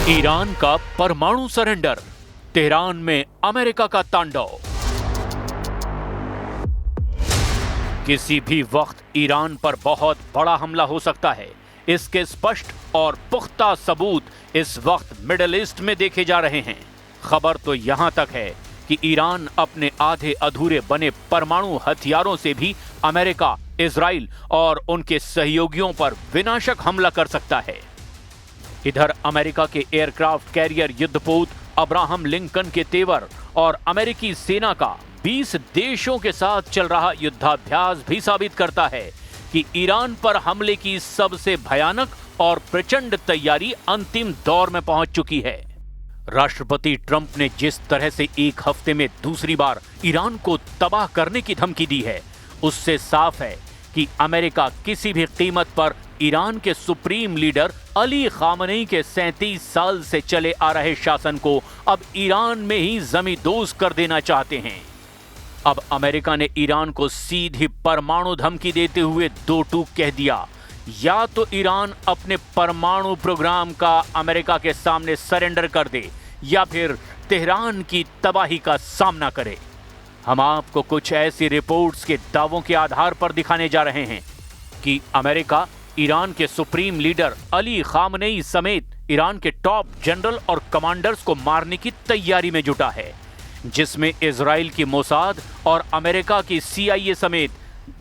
Iran का परमाणु surrender, Tehran में अमेरिका का तांडव। किसी भी वक्त ईरान पर बहुत बड़ा हमला हो सकता है। इसके स्पष्ट और पुख्ता सबूत इस वक्त मिडिल ईस्ट में देखे जा रहे हैं। खबर तो यहां तक है कि ईरान अपने आधे अधूरे बने परमाणु हथियारों से भी अमेरिका, इजराइल और उनके सहयोगियों पर विनाशक हमला कर सकता है। इधर अमेरिका के एयरक्राफ्ट कैरियर युद्धपोत अब्राहम लिंकन के तेवर और अमेरिकी सेना का 20 देशों के साथ चल रहा युद्धाभ्यास भी साबित करता है कि ईरान पर हमले की सबसे भयानक और प्रचंड तैयारी अंतिम दौर में पहुंच चुकी है। राष्ट्रपति ट्रंप ने जिस तरह से एक हफ्ते में दूसरी बार ईरान को तबाह करने की धमकी दी है, उससे साफ है कि अमेरिका किसी भी कीमत पर ईरान के सुप्रीम लीडर अली खामनेई के 37 साल से चले आ रहे शासन को अब ईरान में ही जमींदोज कर देना चाहते हैं। अब अमेरिका ने ईरान को सीधी परमाणु धमकी देते हुए दो टूक कह दिया, या तो ईरान अपने परमाणु प्रोग्राम का अमेरिका के सामने सरेंडर कर दे या फिर तेहरान की तबाही का सामना करे। हम आपको कुछ ऐसी रिपोर्ट्स के दावों के आधार पर दिखाने जा रहे हैं कि अमेरिका ईरान के सुप्रीम लीडर अली खामनेई समेत ईरान के टॉप जनरल और कमांडर्स को मारने की तैयारी में जुटा है, जिसमें इजराइल की मोसाद और अमेरिका की CIA समेत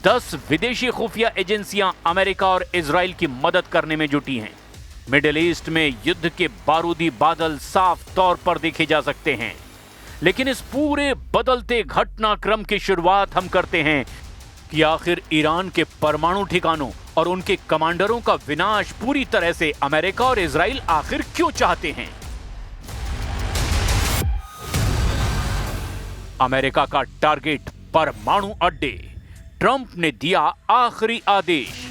10 विदेशी खुफिया एजेंसियां अमेरिका और इजराइल की मदद करने में जुटी हैं। मिडिल ईस्ट में युद्ध के बारूदी बादल साफ तौर पर देखे जा सकते हैं, लेकिन इस पूरे बदलते घटनाक्रम की शुरुआत हम करते हैं कि आखिर ईरान के परमाणु ठिकानों और उनके कमांडरों का विनाश पूरी तरह से अमेरिका और इजराइल आखिर क्यों चाहते हैं। अमेरिका का टारगेट परमाणु अड्डे, ट्रंप ने दिया आखिरी आदेश।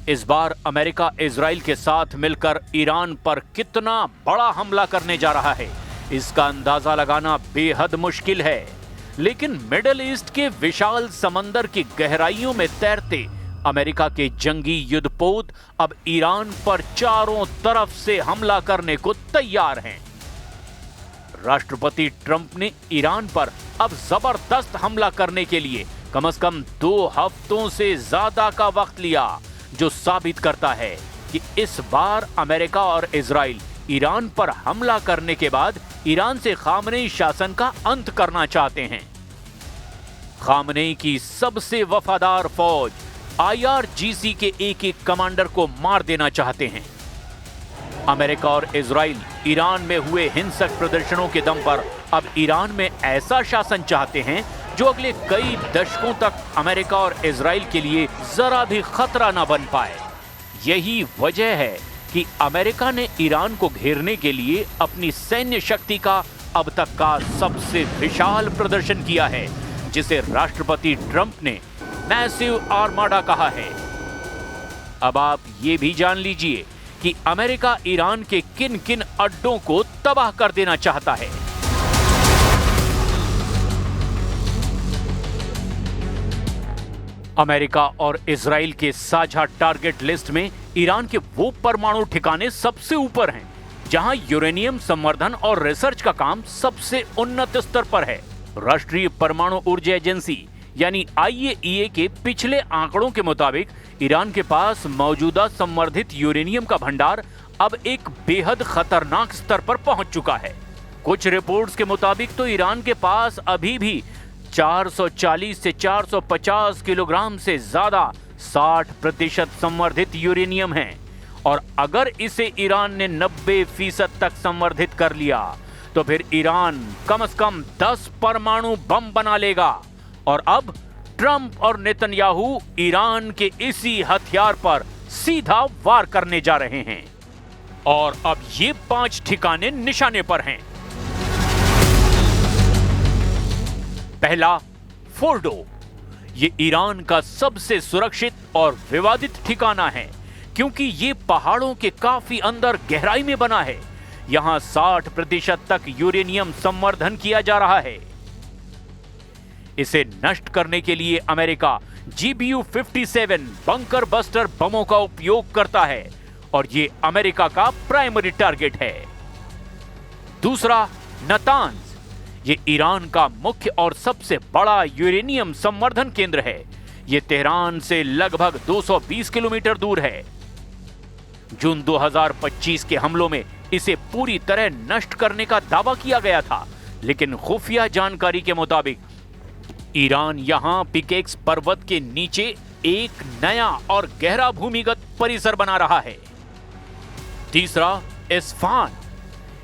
इस बार अमेरिका इजराइल के साथ मिलकर ईरान पर कितना बड़ा हमला करने जा रहा है, इसका अंदाजा लगाना बेहद मुश्किल है। लेकिन मिडिल ईस्ट के विशाल समंदर की गहराइयों में तैरते अमेरिका के जंगी युद्धपोत अब ईरान पर चारों तरफ से हमला करने को तैयार हैं। राष्ट्रपति ट्रंप ने ईरान पर अब जबरदस्त हमला करने के लिए कम से कम 2 हफ्तों से ज्यादा का वक्त लिया, जो साबित करता है कि इस बार अमेरिका और इजराइल ईरान पर हमला करने के बाद ईरान से खामनेई शासन का अंत करना चाहते हैं। खामनेई की सबसे वफादार फौज IRGC के एक कमांडर को मार देना चाहते हैं। अमेरिका और इजराइल ईरान में हुए हिंसक प्रदर्शनों के दम पर अब ईरान में ऐसा शासन चाहते हैं जो अगले कई दशकों तक अमेरिका और इजराइल के लिए जरा भी खतरा न बन पाए। यही वजह है कि अमेरिका ने ईरान को घेरने के लिए अपनी सैन्य शक्ति का अब तक का सबसे विशाल प्रदर्शन किया है, जिसे राष्ट्रपति ट्रंप ने मैसिव आर्माडा कहा है। अब आप ये भी जान लीजिए कि अमेरिका ईरान के किन किन अड्डों को तबाह कर देना चाहता है। अमेरिका और इजराइल के साझा टारगेट लिस्ट में ईरान के वो परमाणु ठिकाने सबसे ऊपर हैं, जहां यूरेनियम संवर्धन और रिसर्च का काम सबसे उन्नत स्तर पर है। राष्ट्रीय परमाणु ऊर्जा एजेंसी यानी IAEA के पिछले आंकड़ों के मुताबिक ईरान के पास मौजूदा संवर्धित यूरेनियम का भंडार अब एक बेहद खतरनाक स्तर पर पहुंच चुका है। कुछ रिपोर्ट्स के मुताबिक तो ईरान के पास अभी भी 440 से 450 किलोग्राम से ज्यादा 60% संवर्धित यूरेनियम है, और अगर इसे ईरान ने 90% तक संवर्धित कर लिया तो फिर ईरान कम से कम 10 परमाणु बम बना लेगा। और अब ट्रंप और नेतन्याहू ईरान के इसी हथियार पर सीधा वार करने जा रहे हैं, और अब ये 5 ठिकाने निशाने पर हैं। पहला, फोर्डो। ये ईरान का सबसे सुरक्षित और विवादित ठिकाना है, क्योंकि ये पहाड़ों के काफी अंदर गहराई में बना है। यहां 60% तक यूरेनियम संवर्धन किया जा रहा है। इसे नष्ट करने के लिए अमेरिका GBU-57 बंकर बस्टर बमों का उपयोग करता है, और ये अमेरिका का प्राइमरी टारगेट है। दूसरा, नतांज। ये ईरान का मुख्य और सबसे बड़ा यूरेनियम संवर्धन केंद्र है। ये तेहरान से लगभग 220 किलोमीटर दूर है। जून 2025 के हमलों में इसे पूरी तरह नष्ट करने का दावा किया गया था, लेकिन खुफिया जानकारी के मुताबिक ईरान यहां पिकेक्स पर्वत के नीचे एक नया और गहरा भूमिगत परिसर बना रहा है। तीसरा, इस्फहान।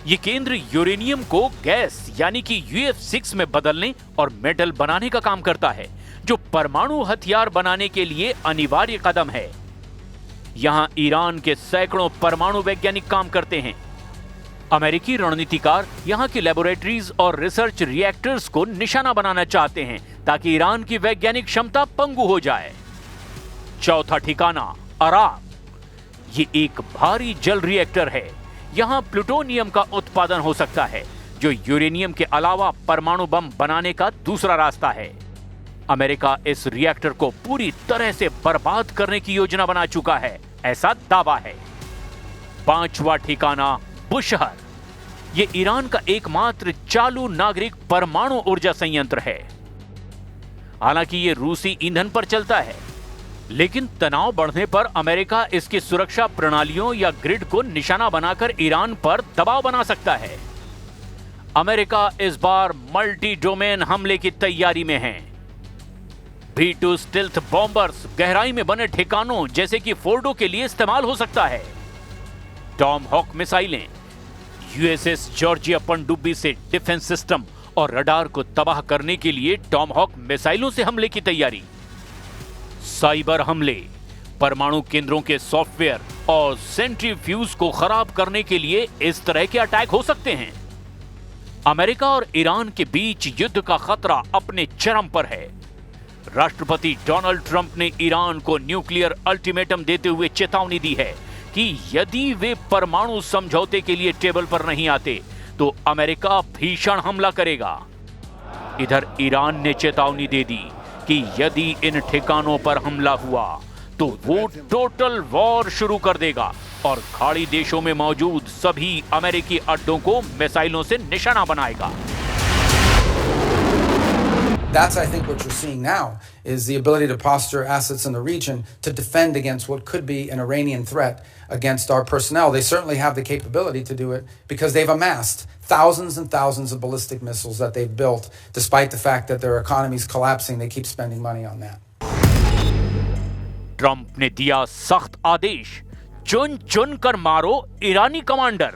यह केंद्र यूरेनियम को गैस यानी कि UF6 में बदलने और मेटल बनाने का काम करता है, जो परमाणु हथियार बनाने के लिए अनिवार्य कदम है। यहां ईरान के सैकड़ों परमाणु वैज्ञानिक काम करते हैं। अमेरिकी रणनीतिकार यहां की लेबोरेटरीज और रिसर्च रिएक्टर्स को निशाना बनाना चाहते हैं ताकि ईरान की वैज्ञानिक क्षमता पंगु हो जाए। चौथा ठिकाना, अराक। ये एक भारी जल रिएक्टर है। यहां प्लूटोनियम का उत्पादन हो सकता है, जो यूरेनियम के अलावा परमाणु बम बनाने का दूसरा रास्ता है। अमेरिका इस रिएक्टर को पूरी तरह से बर्बाद करने की योजना बना चुका है, ऐसा दावा है। पांचवा ठिकाना, बुशहर। यह ईरान का एकमात्र चालू नागरिक परमाणु ऊर्जा संयंत्र है। हालांकि यह रूसी ईंधन पर चलता है, लेकिन तनाव बढ़ने पर अमेरिका इसकी सुरक्षा प्रणालियों या ग्रिड को निशाना बनाकर ईरान पर दबाव बना सकता है। अमेरिका इस बार मल्टी डोमेन हमले की तैयारी में है। B-2 स्टेल्थ बॉम्बर्स गहराई में बने ठिकानों जैसे कि फोर्डो के लिए इस्तेमाल हो सकता है। टॉम हॉक मिसाइलें। USS जॉर्जिया पनडुब्बी से डिफेंस सिस्टम और रडार को तबाह करने के लिए टॉम हॉक मिसाइलों से हमले की तैयारी। साइबर हमले। परमाणु केंद्रों के सॉफ्टवेयर और सेंट्रीफ्यूज को खराब करने के लिए इस तरह के अटैक हो सकते हैं। अमेरिका और ईरान के बीच युद्ध का खतरा अपने चरम पर है। राष्ट्रपति डोनाल्ड ट्रंप ने ईरान को न्यूक्लियर अल्टीमेटम देते हुए चेतावनी दी है कि यदि वे परमाणु समझौते के लिए टेबल पर नहीं आते तो अमेरिका भीषण हमला करेगा। इधर ईरान ने चेतावनी दे दी कि यदि इन ठिकानों पर हमला हुआ तो वो टोटल वॉर शुरू कर देगा और खाड़ी देशों में मौजूद सभी अमेरिकी अड्डों को मिसाइलों से निशाना बनाएगा। That's, I think, what you're seeing now is the ability to posture assets in the region to defend against what could be an Iranian threat against our personnel. They certainly have the capability to do it because they've amassed thousands and thousands of ballistic missiles that they've built. Despite the fact that their economy is collapsing, they keep spending money on that. Trump ने दिया सख्त आदेश, चुन चुन कर मारो ईरानी commander.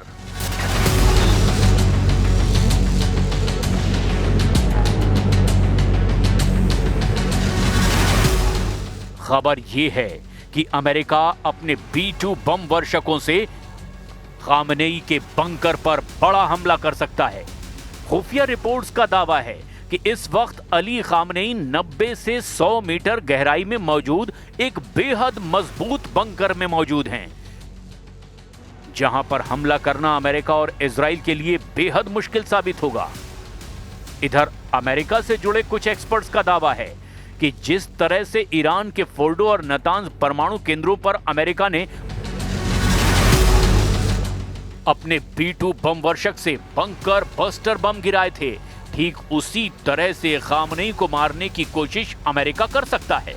खबर यह है कि अमेरिका अपने B-2 बम वर्षकों से खामनेई के बंकर पर बड़ा हमला कर सकता है। खुफिया रिपोर्ट्स का दावा है कि इस वक्त अली खामनेई 90 से 100 मीटर गहराई में मौजूद एक बेहद मजबूत बंकर में मौजूद हैं, जहां पर हमला करना अमेरिका और इजराइल के लिए बेहद मुश्किल साबित होगा। इधर अमेरिका से जुड़े कुछ एक्सपर्ट्स का दावा है कि जिस तरह से ईरान के फोर्डो और नतांज परमाणु केंद्रों पर अमेरिका ने अपने B-2 बम वर्षक से बंकर बस्टर बम गिराए थे, ठीक उसी तरह से खामनेई को मारने की कोशिश अमेरिका कर सकता है।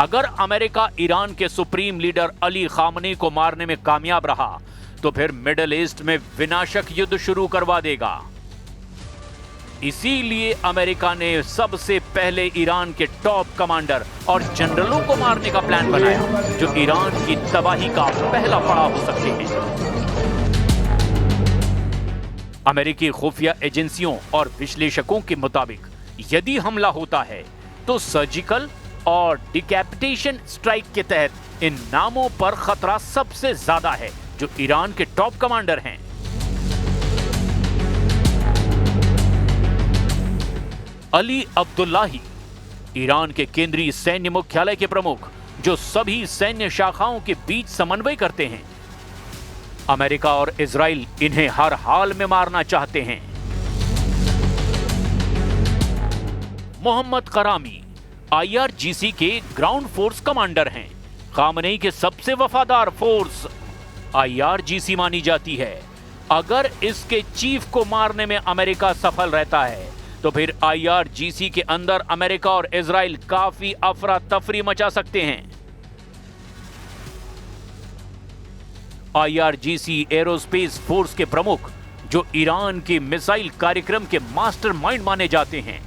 अगर अमेरिका ईरान के सुप्रीम लीडर अली खामनेई को मारने में कामयाब रहा तो फिर मिडिल ईस्ट में विनाशक युद्ध शुरू करवा देगा। इसीलिए अमेरिका ने सबसे पहले ईरान के टॉप कमांडर और जनरलों को मारने का प्लान बनाया, जो ईरान की तबाही का पहला पड़ाव हो सकते हैं। अमेरिकी खुफिया एजेंसियों और विश्लेषकों के मुताबिक यदि हमला होता है तो सर्जिकल और डिकैपिटेशन स्ट्राइक के तहत इन नामों पर खतरा सबसे ज्यादा है, जो ईरान के टॉप कमांडर हैं। अली अब्दुल्लाही, ईरान के केंद्रीय सैन्य मुख्यालय के प्रमुख, जो सभी सैन्य शाखाओं के बीच समन्वय करते हैं। अमेरिका और इजराइल इन्हें हर हाल में मारना चाहते हैं। मोहम्मद करामी IRGC के ग्राउंड फोर्स कमांडर हैं, खामनेई के सबसे वफादार फोर्स IRGC मानी जाती है। अगर इसके चीफ को मारने में अमेरिका सफल रहता है तो फिर IRGC के अंदर अमेरिका और इजराइल काफी अफरा तफरी मचा सकते हैं। IRGC एरोस्पेस फोर्स के प्रमुख, जो ईरान के मिसाइल कार्यक्रम के मास्टरमाइंड माने जाते हैं,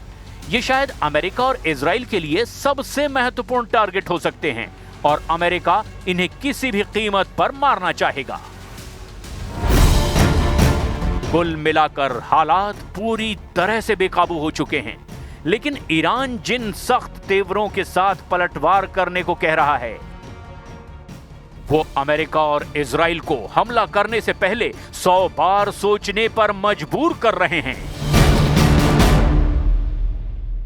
ये शायद अमेरिका और इजराइल के लिए सबसे महत्वपूर्ण टारगेट हो सकते हैं और अमेरिका इन्हें किसी भी कीमत पर मारना चाहेगा। कुल मिलाकर हालात पूरी तरह से बेकाबू हो चुके हैं, लेकिन ईरान जिन सख्त तेवरों के साथ पलटवार करने को कह रहा है, वो अमेरिका और इजराइल को हमला करने से पहले 100 बार सोचने पर मजबूर कर रहे हैं।